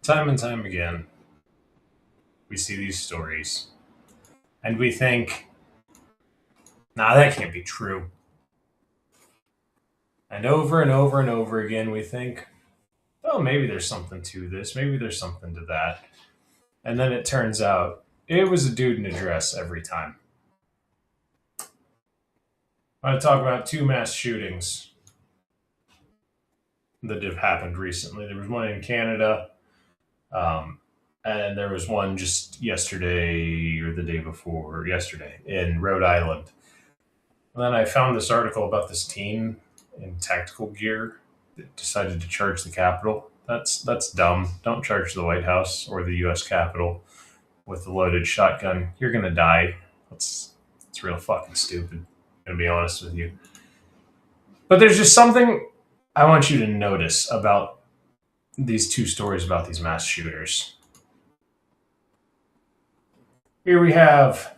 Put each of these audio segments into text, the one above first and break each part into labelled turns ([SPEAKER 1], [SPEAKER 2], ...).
[SPEAKER 1] Time and time again, we see these stories and we think, nah, that can't be true. And over and over again, we think, oh, maybe there's something to this. Maybe there's something to that. And then it turns out it was a dude in a dress every time. I want to talk about two mass shootings that have happened recently. There was one in Canada, um, and there was one just yesterday or the day before yesterday in Rhode Island. And then I found this article about this teen in tactical gear that decided to charge the Capitol. That's dumb. Don't charge the White House or the U.S. Capitol with a loaded shotgun. You're gonna die. That's real fucking stupid. I'm gonna be honest with you. But there's just something I want you to notice about these two stories about these mass shooters. Here we have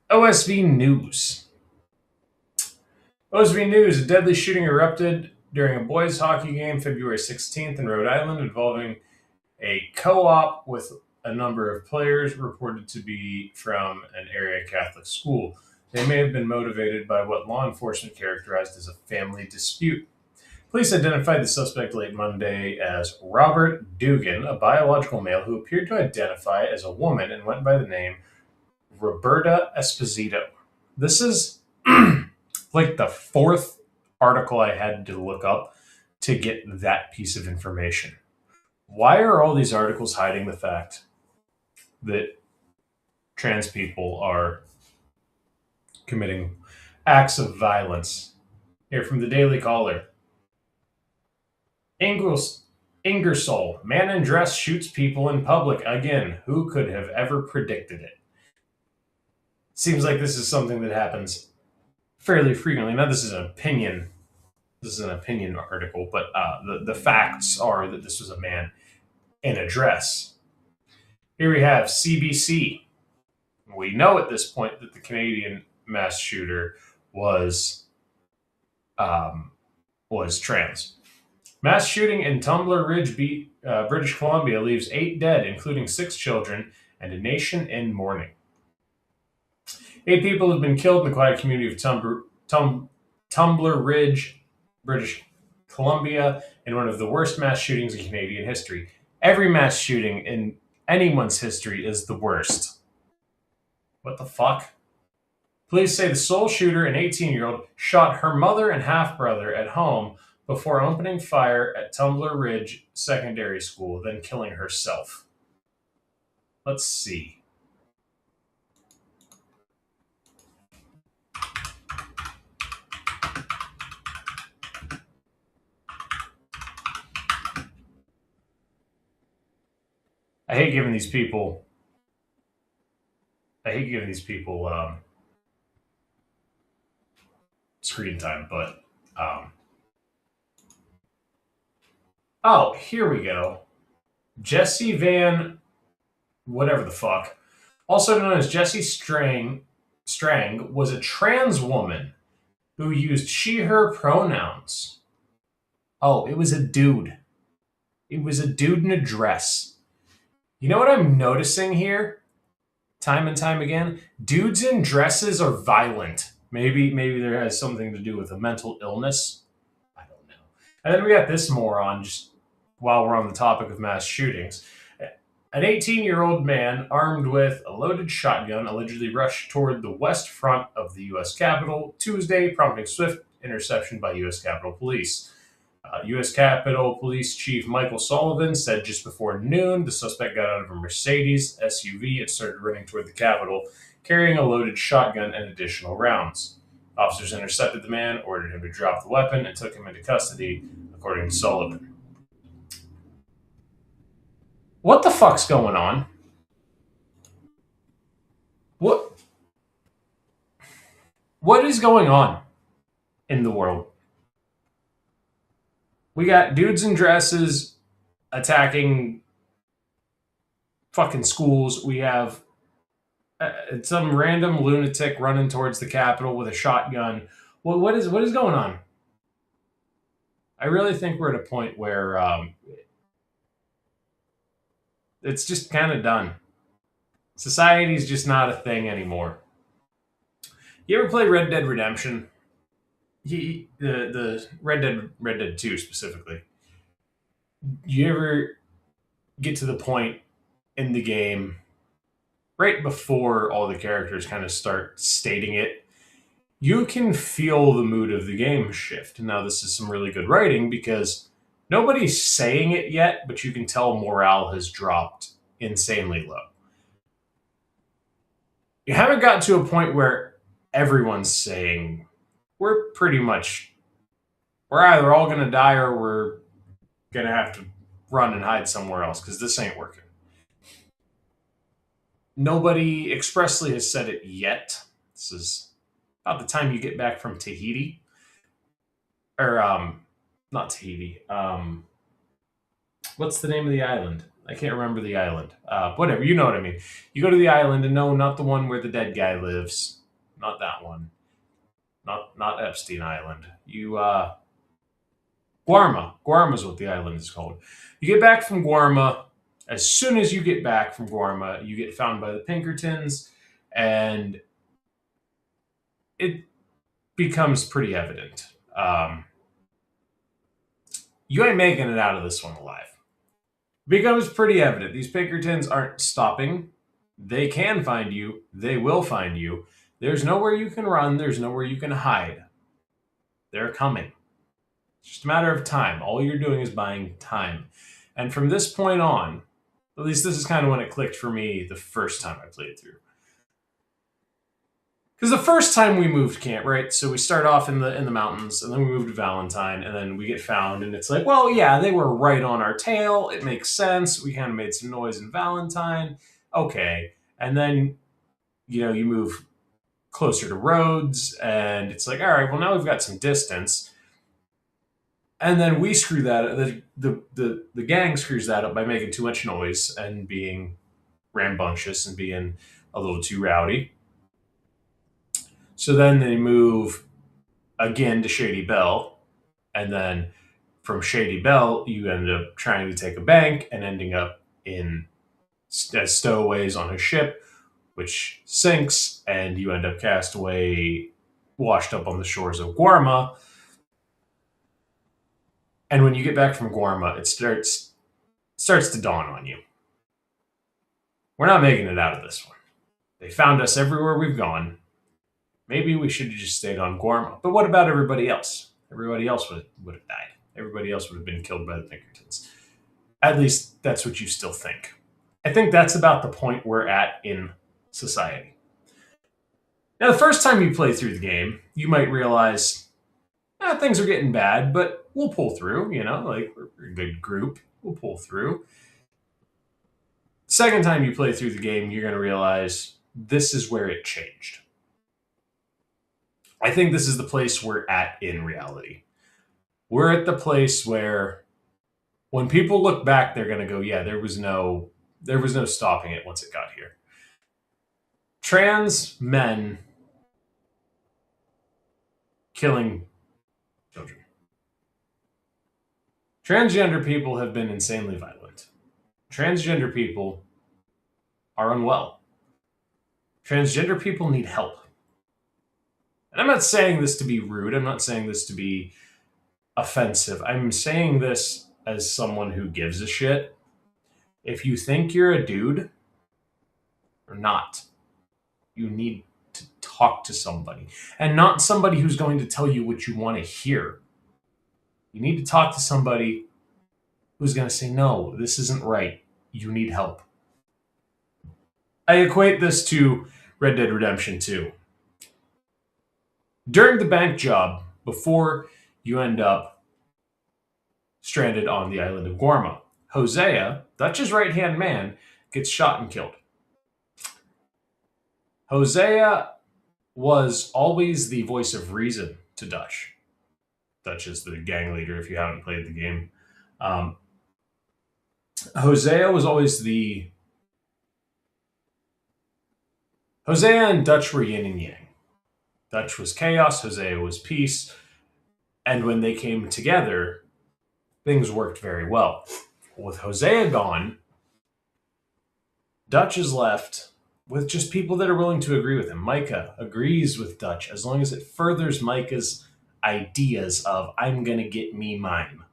[SPEAKER 1] OSV News. OSV News: a deadly shooting erupted during a boys' hockey game February 16th in Rhode Island involving a co-op with a number of players reported to be from an area Catholic school. They may have been motivated by what law enforcement characterized as a family dispute. Police identified the suspect late Monday as Robert Dugan, a biological male who appeared to identify as a woman and went by the name Roberta Esposito. This is like the fourth article I had to look up to get that piece of information. Why are all these articles hiding the fact that trans people are committing acts of violence? Here from the Daily Caller. Ingersoll, man in dress shoots people in public again. Who could have ever predicted it? Seems like this is something that happens fairly frequently. Now, this is an opinion. This is an opinion article, but the facts are that this was a man in a dress. Here we have CBC. We know at this point that the Canadian mass shooter was trans. Mass shooting in Tumbler Ridge, British Columbia, leaves 8 dead, including 6 children, and a nation in mourning. 8 people have been killed in the quiet community of Tumbler Ridge, British Columbia, in one of the worst mass shootings in Canadian history. Every mass shooting in anyone's history is the worst. What the fuck? Police say the sole shooter, an 18-year-old, shot her mother and half-brother at home before opening fire at Tumbler Ridge Secondary School, then killing herself. Let's see. I hate giving these people. Screen time, but oh, here we go. Jesse Van, whatever the fuck, also known as Jesse Strang, was a trans woman who used she/her pronouns. Oh, it was a dude. It was a dude in a dress. You know what I'm noticing here? Time and time again, dudes in dresses are violent. Maybe there has something to do with a mental illness. I don't know. And then we got this moron, just while we're on the topic of mass shootings. An 18-year-old man armed with a loaded shotgun allegedly rushed toward the west front of the U.S. Capitol Tuesday, prompting swift interception by U.S. Capitol Police. U.S. Capitol Police Chief Michael Sullivan said just before noon the suspect got out of a Mercedes SUV and started running toward the Capitol, carrying a loaded shotgun and additional rounds. Officers intercepted the man, ordered him to drop the weapon, and took him into custody, according to Sullivan. What the fuck's going on? What what is going on in the world? We got dudes in dresses attacking fucking schools. We have some random lunatic running towards the Capitol with a shotgun. What is going on? I really think we're at a point where It's just kind of done. Society's just not a thing anymore. You ever play Red Dead Redemption? The Red Dead 2 specifically. You ever get to the point in the game right before all the characters kind of start stating it, you can feel the mood of the game shift. Now, this is some really good writing because nobody's saying it yet, but you can tell morale has dropped insanely low. You haven't gotten to a point where everyone's saying we're either all going to die or we're going to have to run and hide somewhere else because this ain't working. Nobody expressly has said it yet. This is about the time you get back from Tahiti, or not Tahiti. What's the name of the island? I can't remember the island. Whatever, you know what I mean. You go to the island, and no, not the one where the dead guy lives. Not that one. Not Epstein Island. Guarma. Guarma is what the island is called. You get back from Guarma. As soon as you get back from Guarma, you get found by the Pinkertons, and it becomes pretty evident. You ain't making it out of this one alive. It becomes pretty evident. These Pinkertons aren't stopping. They can find you. They will find you. There's nowhere you can run. There's nowhere you can hide. They're coming. It's just a matter of time. All you're doing is buying time. And from this point on, at least this is kind of when it clicked for me the first time I played through. Because the first time we moved camp, right? So we start off in the mountains, and then we move to Valentine, and then we get found, and it's like, well, yeah, they were right on our tail. It makes sense. We kind of made some noise in Valentine. Okay. And then, you move closer to Rhodes, and it's like, all right, well, now we've got some distance. And then we screw that up. The gang screws that up by making too much noise and being rambunctious and being a little too rowdy. So then they move again to Shady Belle, and then from Shady Belle, you end up trying to take a bank and ending up in as stowaways on a ship, which sinks, and you end up cast away, washed up on the shores of Guarma. And when you get back from Guarma, it starts to dawn on you. We're not making it out of this one. They found us everywhere we've gone. Maybe we should have just stayed on Guarma. But what about everybody else? Everybody else would have died. Everybody else would have been killed by the Pinkertons. At least that's what you still think. I think that's about the point we're at in society. Now, the first time you play through the game, you might realize things are getting bad, but we'll pull through, like we're a good group. We'll pull through. Second time you play through the game, you're going to realize this is where it changed. I think this is the place we're at in reality. We're at the place where when people look back, they're going to go, yeah, there was no stopping it once it got here. Trans men killing children. Transgender people have been insanely violent. Transgender people are unwell. Transgender people need help. And I'm not saying this to be rude. I'm not saying this to be offensive. I'm saying this as someone who gives a shit. If you think you're a dude or not, you need to talk to somebody. And not somebody who's going to tell you what you want to hear. You need to talk to somebody who's going to say, no, this isn't right. You need help. I equate this to Red Dead Redemption 2. During the bank job, before you end up stranded on the island of Guarma, Hosea, Dutch's right-hand man, gets shot and killed. Hosea was always the voice of reason to Dutch. Dutch is the gang leader if you haven't played the game. Hosea was always Hosea and Dutch were yin and yang. Dutch was chaos, Hosea was peace. And when they came together, things worked very well. With Hosea gone, Dutch is left with just people that are willing to agree with him. Micah agrees with Dutch as long as it furthers Micah's ideas of I'm going to get me mine.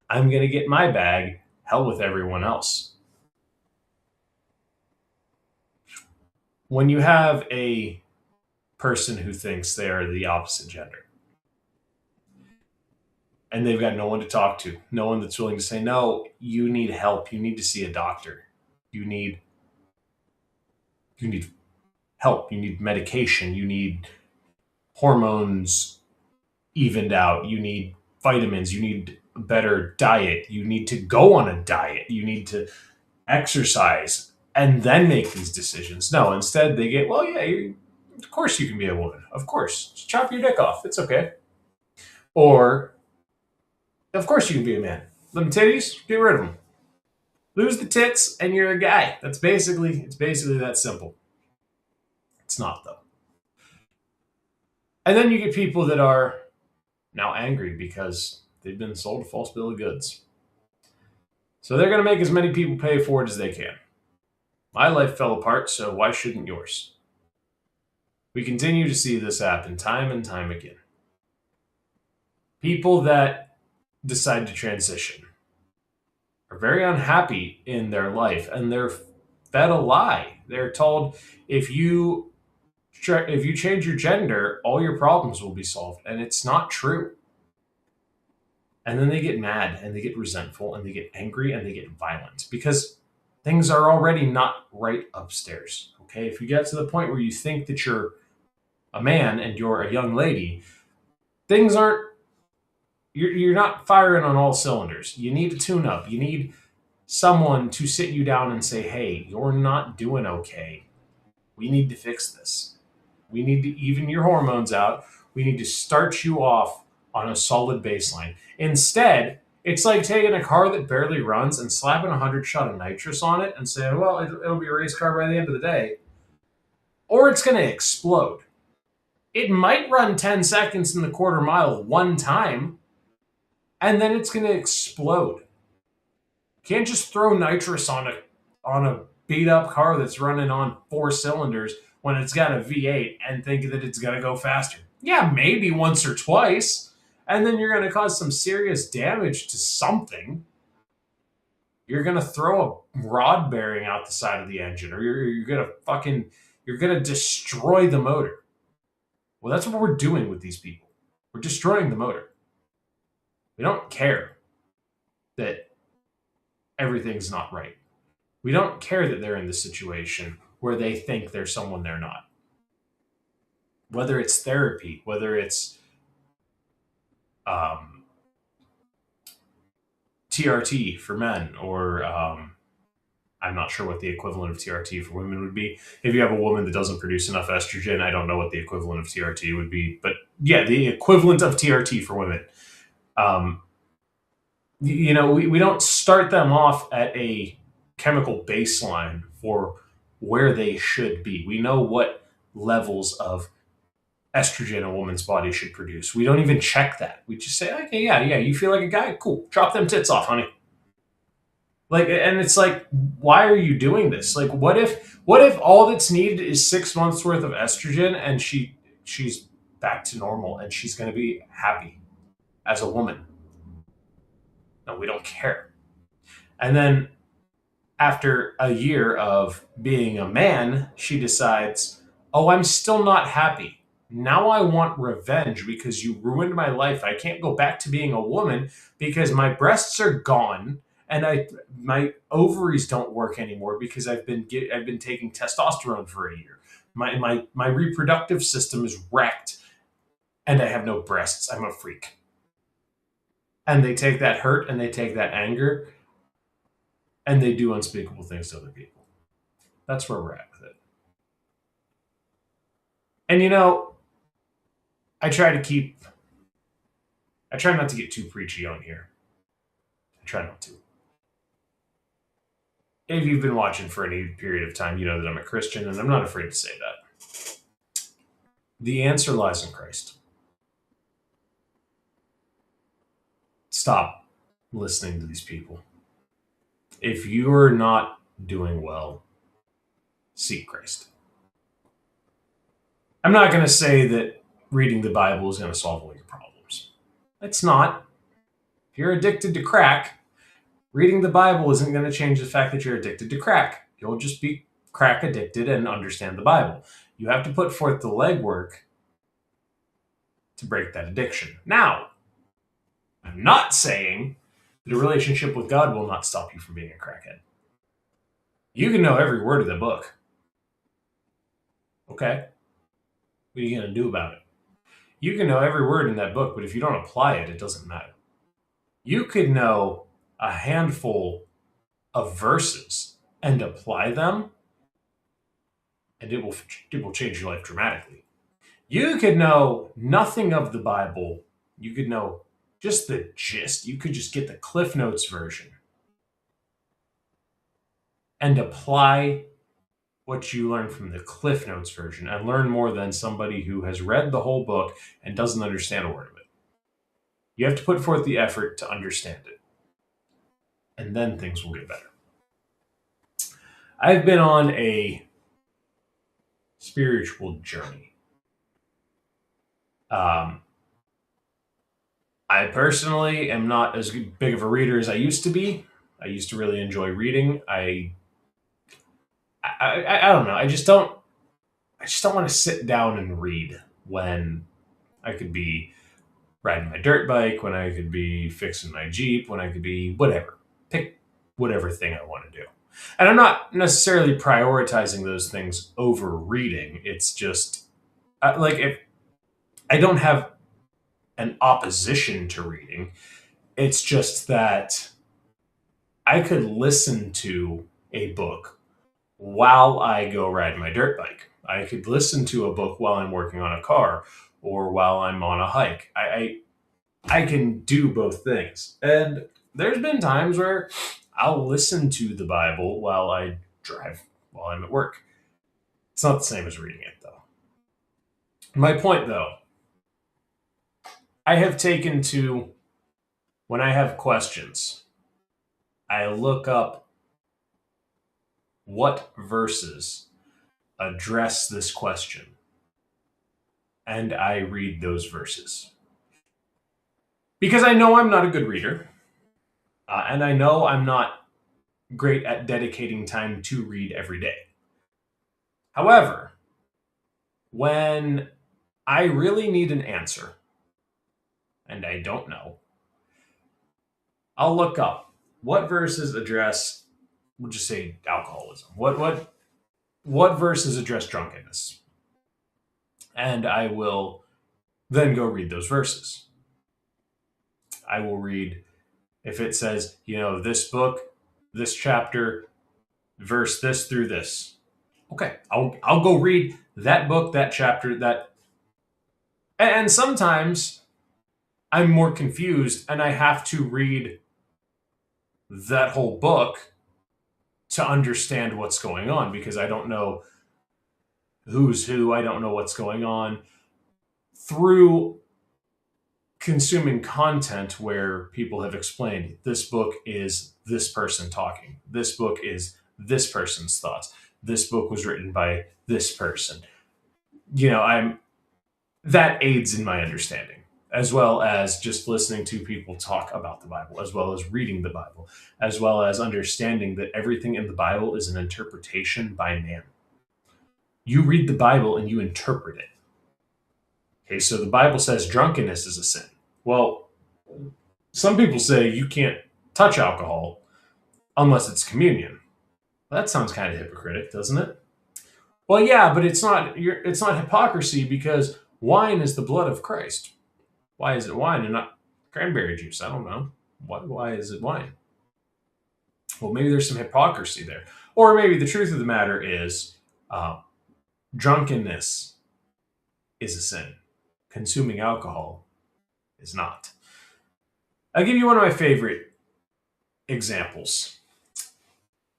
[SPEAKER 1] I'm going to get my bag. Hell with everyone else. When you have a person who thinks they are the opposite gender and they've got no one to talk to, no one that's willing to say, no, you need help. You need to see a doctor. You need help. You need medication. You need hormones evened out. You need vitamins. You need a better diet. You need to go on a diet. You need to exercise and then make these decisions. No, instead they get, well, yeah, of course you can be a woman. Of course. Just chop your dick off. It's okay. Or, of course you can be a man. Them titties, get rid of them. Lose the tits and you're a guy. It's basically that simple. It's not though. And then you get people that are now angry because they've been sold a false bill of goods. So they're going to make as many people pay for it as they can. My life fell apart, so why shouldn't yours? We continue to see this happen time and time again. People that decide to transition are very unhappy in their life, and they're fed a lie. They're told if you change your gender, all your problems will be solved, and it's not true. And then they get mad and they get resentful and they get angry and they get violent because things are already not right upstairs. Okay, if you get to the point where you think that you're a man and you're a young lady, things aren't. You're not firing on all cylinders. You need a tune-up. You need someone to sit you down and say, "Hey, you're not doing okay. We need to fix this. We need to even your hormones out. We need to start you off on a solid baseline." Instead, it's like taking a car that barely runs and slapping 100 shot of nitrous on it and saying, well, it'll be a race car by the end of the day. Or it's going to explode. It might run 10 seconds in the quarter mile one time, and then it's going to explode. You can't just throw nitrous on a beat up car that's running on 4 cylinders when it's got a V8 and think that it's going to go faster. Yeah, maybe once or twice, and then you're going to cause some serious damage to something. You're going to throw a rod bearing out the side of the engine, or you're going to destroy the motor. Well, that's what we're doing with these people. We're destroying the motor. We don't care that everything's not right. We don't care that they're in this situation where they think they're someone they're not. Whether it's therapy, whether it's TRT for men, or I'm not sure what the equivalent of TRT for women would be. If you have a woman that doesn't produce enough estrogen, I don't know what the equivalent of TRT would be. But yeah, the equivalent of TRT for women. We don't start them off at a chemical baseline for where they should be. We know what levels of estrogen a woman's body should produce. We don't even check that. We just say, okay, yeah, you feel like a guy? Cool. Drop them tits off, honey. And it's like, why are you doing this? Like, what if all that's needed is 6 months worth of estrogen and she's back to normal and she's going to be happy as a woman? No, we don't care. And then after a year of being a man, she decides, oh, I'm still not happy. Now I want revenge because you ruined my life. I can't go back to being a woman because my breasts are gone and my ovaries don't work anymore because I've been taking testosterone for a year. My reproductive system is wrecked and I have no breasts. I'm a freak. And they take that hurt and they take that anger and they do unspeakable things to other people. That's where we're at with it. And I try not to get too preachy on here. I try not to. If you've been watching for any period of time, you know that I'm a Christian, and I'm not afraid to say that. The answer lies in Christ. Stop listening to these people. If you're not doing well, seek Christ. I'm not going to say that reading the Bible is going to solve all your problems. It's not. If you're addicted to crack, reading the Bible isn't going to change the fact that you're addicted to crack. You'll just be crack addicted and understand the Bible. You have to put forth the legwork to break that addiction. Now, I'm not saying that a relationship with God will not stop you from being a crackhead. You can know every word of the book. Okay? What are you going to do about it? You can know every word in that book, but if you don't apply it, it doesn't matter. You could know a handful of verses and apply them, and it will change your life dramatically. You could know nothing of the Bible. You could know just the gist. You could just get the Cliff Notes version and apply what you learn from the Cliff Notes version and learn more than somebody who has read the whole book and doesn't understand a word of it. You have to put forth the effort to understand it. And then things will get better. I've been on a spiritual journey. I personally am not as big of a reader as I used to be. I used to really enjoy reading. I don't know. I just don't want to sit down and read when I could be riding my dirt bike, when I could be fixing my Jeep, when I could be whatever. Pick whatever thing I want to do. And I'm not necessarily prioritizing those things over reading. It's just like if I don't have an opposition to reading, it's just that I could listen to a book while I go ride my dirt bike. I could listen to a book while I'm working on a car or while I'm on a hike. I can do both things. And there's been times where I'll listen to the Bible while I drive, while I'm at work. It's not the same as reading it, though. My point, though, I have taken to, when I have questions, I look up what verses address this question, and I read those verses. Because I know I'm not a good reader, and I know I'm not great at dedicating time to read every day. However, when I really need an answer, and I don't know, I'll look up what verses address, we'll just say alcoholism. What verses address drunkenness? And I will then go read those verses. I will read, if it says, this book, this chapter, verse this through this. Okay, I'll go read that book, that chapter, that. And sometimes I'm more confused and I have to read that whole book to understand what's going on because I don't know who's who. I don't know what's going on. Through consuming content where people have explained this book is this person talking. This book is this person's thoughts. This book was written by this person. That aids in my understanding, as well as just listening to people talk about the Bible, as well as reading the Bible, as well as understanding that everything in the Bible is an interpretation by man. You read the Bible and you interpret it. Okay, so the Bible says drunkenness is a sin. Well, some people say you can't touch alcohol unless it's communion. Well, that sounds kind of hypocritical, doesn't it? Well, yeah, but it's not hypocrisy because wine is the blood of Christ. Why is it wine and not cranberry juice? I don't know. Why is it wine? Well, maybe there's some hypocrisy there. Or maybe the truth of the matter is drunkenness is a sin. Consuming alcohol is not. I'll give you one of my favorite examples.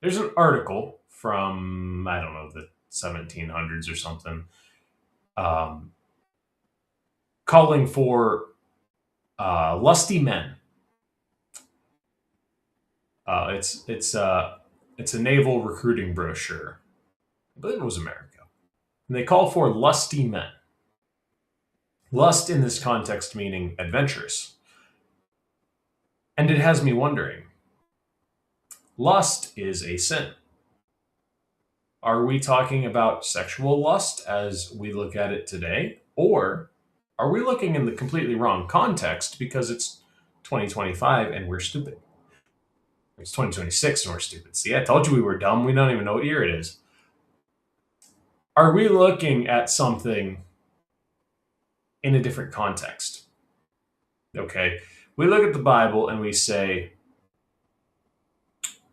[SPEAKER 1] There's an article from, I don't know, the 1700s or something, calling for lusty men. It's a naval recruiting brochure. I believe it was America. And they call for lusty men. Lust in this context meaning adventurous. And it has me wondering, lust is a sin. Are we talking about sexual lust as we look at it today? Or are we looking in the completely wrong context because it's 2025 and we're stupid? It's 2026 and we're stupid. See, I told you we were dumb. We don't even know what year it is. Are we looking at something in a different context? Okay. We look at the Bible and we say,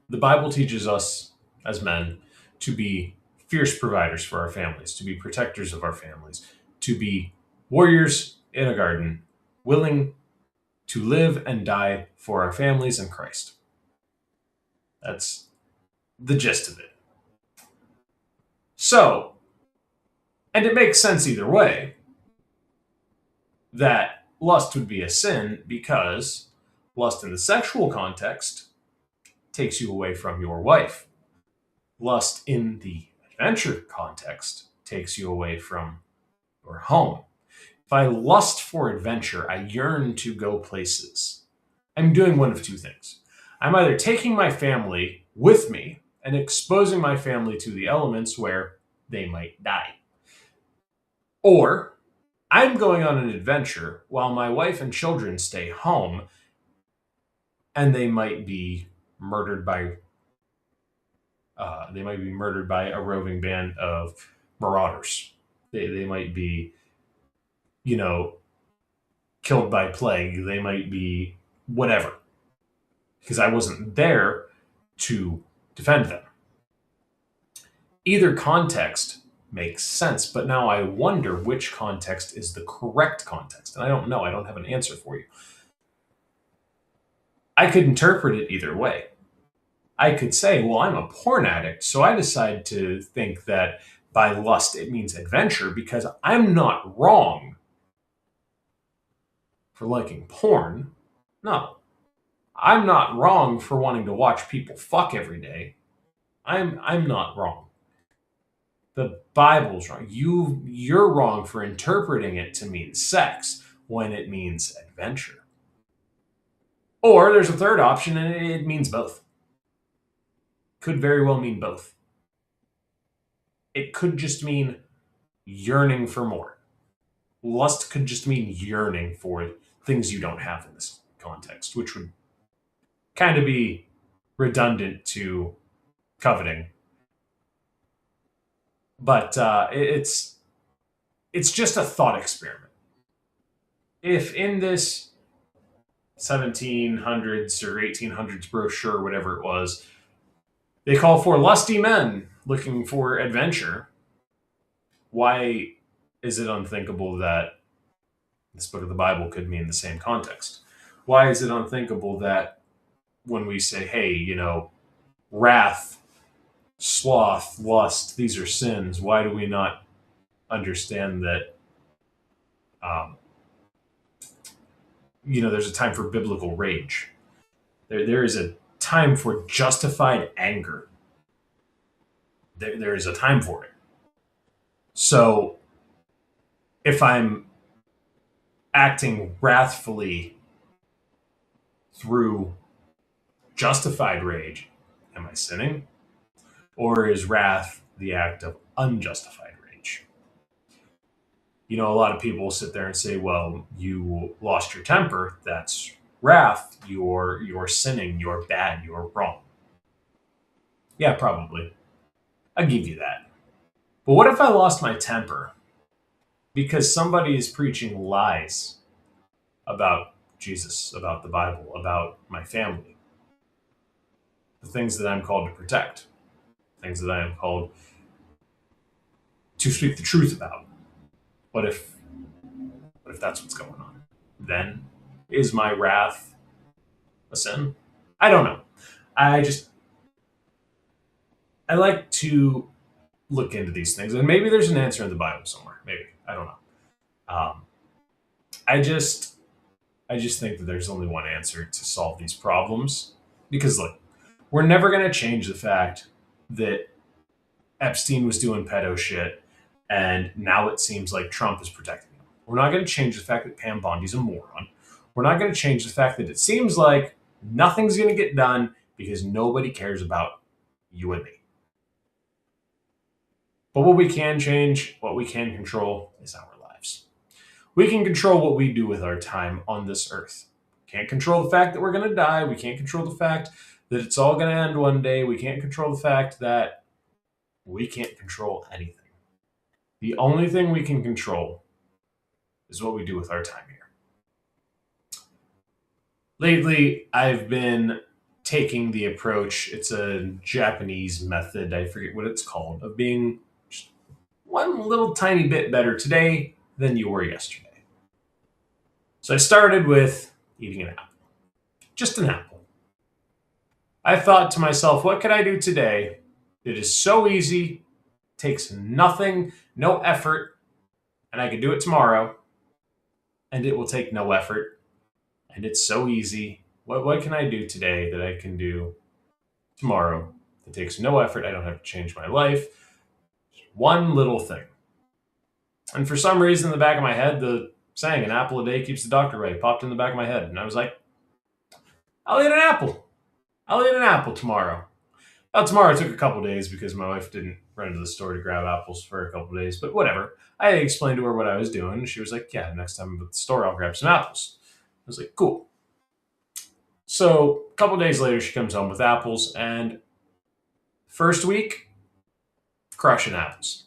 [SPEAKER 1] the Bible teaches us as men to be fierce providers for our families, to be protectors of our families, to be warriors in a garden, willing to live and die for our families and Christ. That's the gist of it. So, and it makes sense either way that lust would be a sin because lust in the sexual context takes you away from your wife. Lust in the adventure context takes you away from your home. If I lust for adventure, I yearn to go places. I'm doing one of two things. I'm either taking my family with me and exposing my family to the elements where they might die. Or I'm going on an adventure while my wife and children stay home and they might be murdered by a roving band of marauders. They might be, killed by plague. They might be whatever. Because I wasn't there to defend them. Either context makes sense, but now I wonder which context is the correct context. And I don't know. I don't have an answer for you. I could interpret it either way. I could say, well, I'm a porn addict, so I decide to think that by lust it means adventure because I'm not wrong for liking porn. No. I'm not wrong for wanting to watch people fuck every day. I'm not wrong. The Bible's wrong. You're wrong for interpreting it to mean sex when it means adventure. Or there's a third option and it means both. Could very well mean both. It could just mean yearning for more. Lust could just mean yearning for things you don't have in this context, which would kind of be redundant to coveting. But it's just a thought experiment. If in this 1700s or 1800s brochure, whatever it was, they call for lusty men looking for adventure, why is it unthinkable that this book of the Bible could mean the same context? Why is it unthinkable that when we say, hey, wrath, sloth, lust, these are sins, why do we not understand that, there's a time for biblical rage? There is a time for justified anger. There is a time for it. So if I'm acting wrathfully through justified rage, am I sinning? Or is wrath the act of unjustified rage? A lot of people sit there and say, well, you lost your temper. That's wrath. You're sinning. You're bad. You're wrong. Yeah, probably. I'll give you that. But what if I lost my temper because somebody is preaching lies about Jesus, about the Bible, about my family? The things that I'm called to protect, things that I am called to speak the truth about. What if that's what's going on? Then is my wrath a sin? I don't know. I like to look into these things, and maybe there's an answer in the Bible somewhere. Maybe, I don't know. I just think that there's only one answer to solve these problems because look, we're never going to change the fact that Epstein was doing pedo shit, and now it seems like Trump is protecting him. We're not going to change the fact that Pam Bondi's a moron. We're not going to change the fact that it seems like nothing's going to get done because nobody cares about you and me. But what we can change, what we can control, is our lives. We can control what we do with our time on this earth. Can't control the fact that we're going to die. We can't control the fact that it's all going to end one day. We can't control the fact that we can't control anything. The only thing we can control is what we do with our time here. Lately, I've been taking the approach, it's a Japanese method, I forget what it's called, of being just one little tiny bit better today than you were yesterday. So I started with eating an apple. Just an apple. I thought to myself, what could I do today that is so easy, takes nothing, no effort, and I could do it tomorrow, and it will take no effort, and it's so easy. What can I do today that I can do tomorrow that takes no effort? I don't have to change my life. Just one little thing. And for some reason, in the back of my head, the saying, an apple a day keeps the doctor away, popped in the back of my head. And I was like, I'll eat an apple. I'll eat an apple tomorrow. Now, tomorrow took a couple days because my wife didn't run to the store to grab apples for a couple days, but whatever. I explained to her what I was doing. And she was like, yeah, next time I'm at the store, I'll grab some apples. I was like, cool. So a couple days later, she comes home with apples, and first week, crushing apples.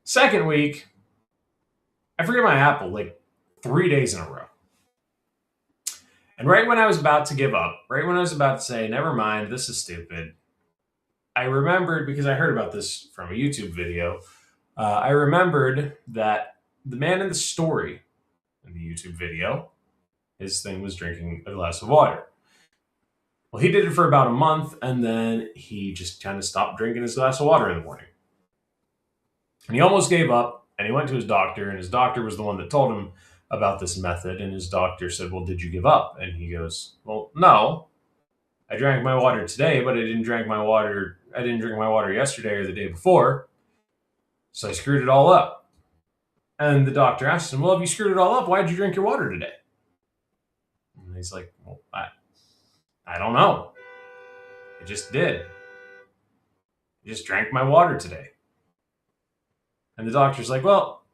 [SPEAKER 1] Second week, I forget my apple like 3 days in a row. And right when I was about to give up, right when I was about to say, never mind, this is stupid, I remembered, because I heard about this from a YouTube video, I remembered that the man in the story in the YouTube video, his thing was drinking a glass of water. Well, he did it for about a month, and then he just kind of stopped drinking his glass of water in the morning. And he almost gave up, and he went to his doctor, and his doctor was the one that told him about this method. And his doctor said, well, did you give up? And he goes, well, no. I drank my water today, but I didn't drink my water yesterday or the day before. So I screwed it all up. And the doctor asked him, well, if you screwed it all up, why did you drink your water today? And he's like, well, I don't know. I just did. I just drank my water today. And the doctor's like, well,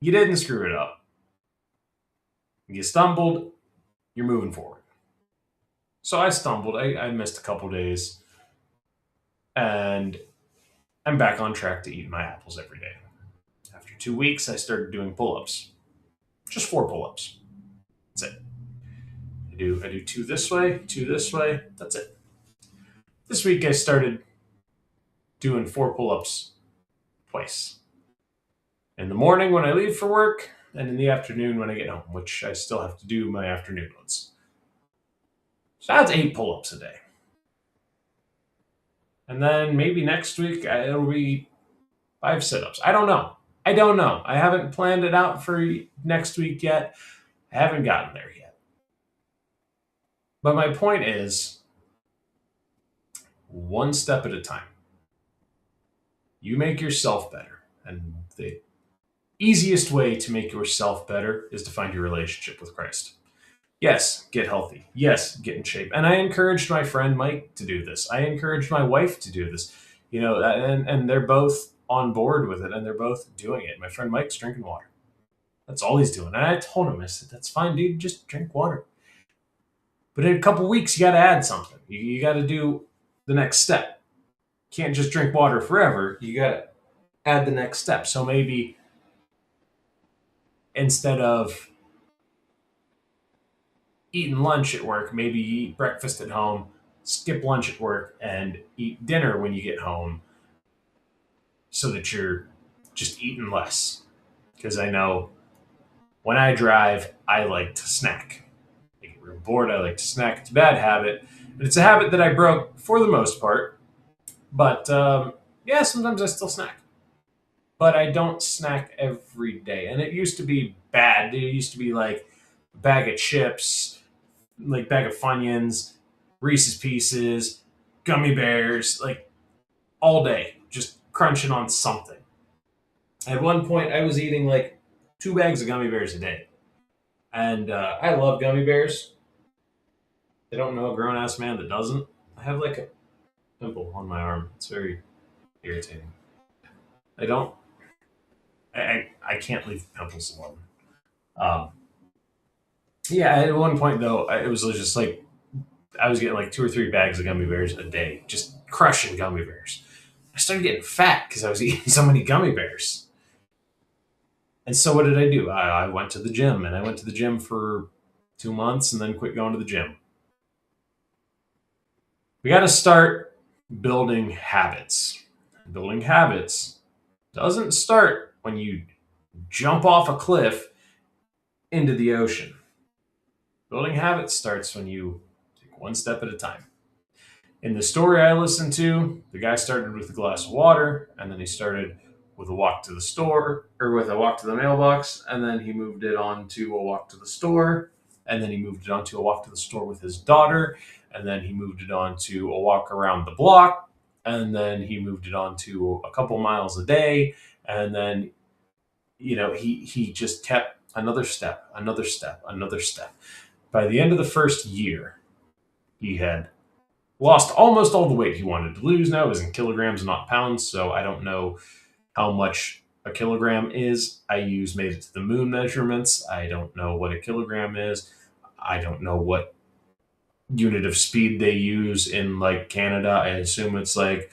[SPEAKER 1] you didn't screw it up. You stumbled, you're moving forward. So I stumbled. I missed a couple days. And I'm back on track to eat my apples every day. After 2 weeks, I started doing pull-ups. Just 4 pull-ups. That's it. I do 2 this way, 2 this way. That's it. This week I started doing 4 pull-ups twice. In the morning when I leave for work, and in the afternoon when I get home, which I still have to do my afternoon ones. So that's 8 pull-ups a day. And then maybe next week it'll be 5 sit-ups. I don't know. I haven't planned it out for next week yet. I haven't gotten there yet. But my point is, one step at a time. You make yourself better. And the easiest way to make yourself better is to find your relationship with Christ. Yes, get healthy. Yes, get in shape. And I encouraged my friend Mike to do this. I encouraged my wife to do this. And they're both on board with it, and they're both doing it. My friend Mike's drinking water. That's all he's doing. And I told him, I said, that's fine, dude. Just drink water. But in a couple weeks, you got to add something. You got to do the next step. You can't just drink water forever. You got to add the next step. So maybe instead of eating lunch at work, maybe you eat breakfast at home, skip lunch at work, and eat dinner when you get home so that you're just eating less. Because I know when I drive, I like to snack. I get real bored, I like to snack. It's a bad habit, but it's a habit that I broke for the most part. But yeah, sometimes I still snack. But I don't snack every day. And it used to be bad. It used to be like a bag of chips, like bag of Funyuns, Reese's Pieces, gummy bears, like all day. Just crunching on something. At one point, I was eating like 2 bags of gummy bears a day. And I love gummy bears. I don't know a grown ass man that doesn't. I have like a pimple on my arm. It's very irritating. I don't. I can't leave pimples alone. Um, yeah, at one point though, it was just like I was getting like 2 or 3 bags of gummy bears a day, just crushing gummy bears. I started getting fat because I was eating so many gummy bears. And so what did I do? I went to the gym, and I went to the gym for 2 months and then quit going to the gym. We got to start building habits. Building habits doesn't start when you jump off a cliff into the ocean. Building habits starts when you take one step at a time. In the story I listened to, the guy started with a glass of water, and then he started with a walk to the store, or with a walk to the mailbox, and then he moved it on to a walk to the store, and then he moved it on to a walk to the store with his daughter, and then he moved it on to a walk around the block, and then he moved it on to a couple miles a day, and then he just kept another step, another step, another step. By the end of the first year, he had lost almost all the weight he wanted to lose. Now it was in kilograms, not pounds, so I don't know how much a kilogram is. I use Made It to the Moon measurements. I don't know what a kilogram is. I don't know what unit of speed they use in like Canada. I assume it's like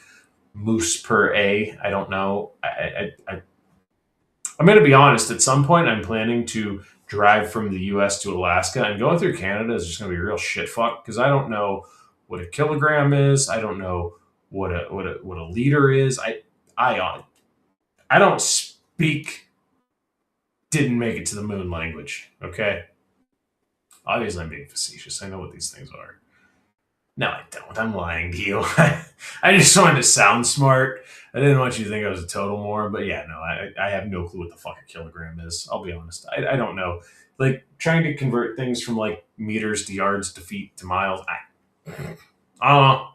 [SPEAKER 1] moose per a. I don't know. I'm going to be honest. At some point, I'm planning to drive from the U.S. to Alaska, and going through Canada is just going to be a real shit fuck because I don't know what a kilogram is. I don't know what a liter is. I don't speak didn't make it to the moon language. Okay, obviously I'm being facetious. I know what these things are. No, I don't. I'm lying to you. I just wanted to sound smart. I didn't want you to think I was a total moron, but yeah, no, I have no clue what the fuck a kilogram is. I'll be honest. I don't know. Like trying to convert things from like meters to yards to feet to miles. I don't know.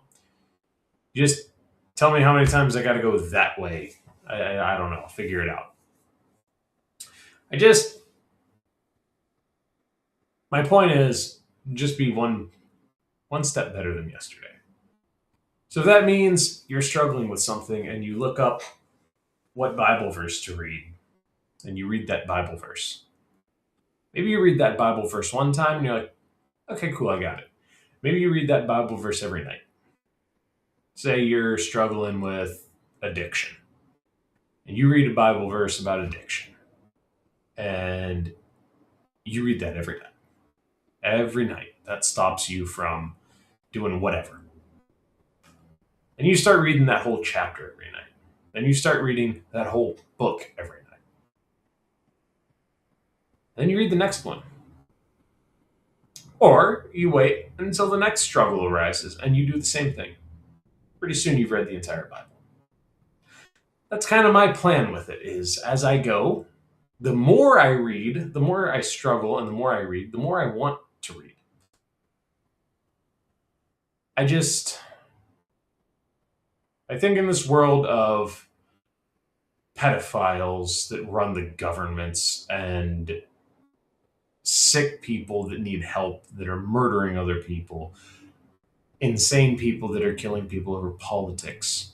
[SPEAKER 1] Just tell me how many times I got to go that way. I don't know. I'll figure it out. I just my point is just be one step better than yesterday. So if that means you're struggling with something and you look up what Bible verse to read and you read that Bible verse. Maybe you read that Bible verse one time and you're like, okay, cool, I got it. Maybe you read that Bible verse every night. Say you're struggling with addiction and you read a Bible verse about addiction and you read that every night. Every night. That stops you from doing whatever. And you start reading that whole chapter every night. Then you start reading that whole book every night. Then you read the next one. Or you wait until the next struggle arises and you do the same thing. Pretty soon you've read the entire Bible. That's kind of my plan with it is as I go, the more I read, the more I struggle, and the more I read, the more I want to read. I think in this world of pedophiles that run the governments and sick people that need help that are murdering other people, insane people that are killing people over politics,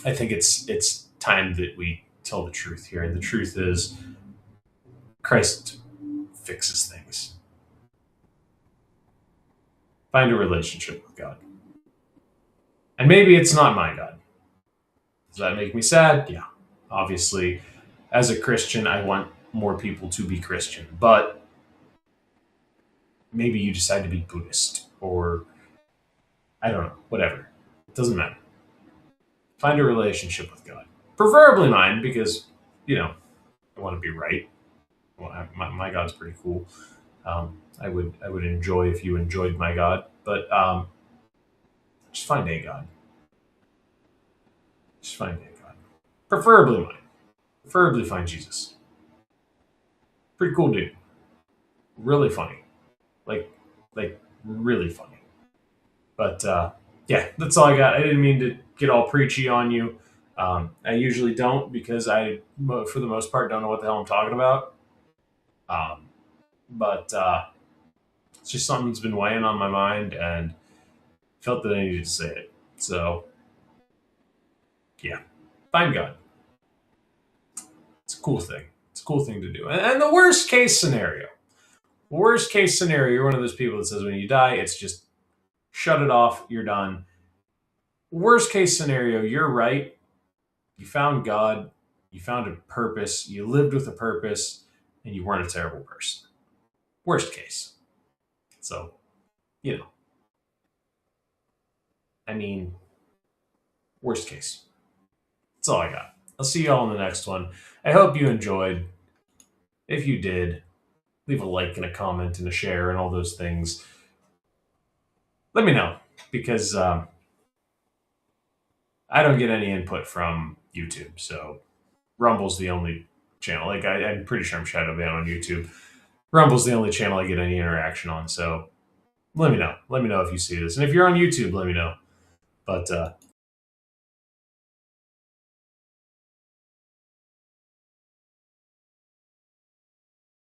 [SPEAKER 1] I think it's time that we tell the truth here. And the truth is Christ fixes things. Find a relationship with God. And maybe it's not my God. Does that make me sad? Yeah. Obviously, as a Christian, I want more people to be Christian. But maybe you decide to be Buddhist or I don't know, whatever. It doesn't matter. Find a relationship with God. Preferably mine because, I want to be right. Well, my God's pretty cool. I would enjoy if you enjoyed my God, but just find a God. Just find a God. Preferably mine. Preferably find Jesus. Pretty cool dude. Really funny. Like really funny. But yeah, that's all I got. I didn't mean to get all preachy on you. I usually don't because I, for the most part, don't know what the hell I'm talking about. But it's just something that's been weighing on my mind and felt that I needed to say it. So, yeah, find God. It's a cool thing. It's a cool thing to do. And the worst case scenario, you're one of those people that says when you die, it's just shut it off, you're done. Worst case scenario, you're right. You found God, you found a purpose, you lived with a purpose, and you weren't a terrible person. Worst case. So, you know, I mean, worst case. That's all I got. I'll see you all in the next one. I hope you enjoyed. If you did, leave a like and a comment and a share and all those things. Let me know because I don't get any input from YouTube. So Rumble's the only channel. Like I'm pretty sure I'm shadow banned on YouTube. Rumble's the only channel I get any interaction on. So let me know. Let me know if you see this, and if you're on YouTube, let me know. But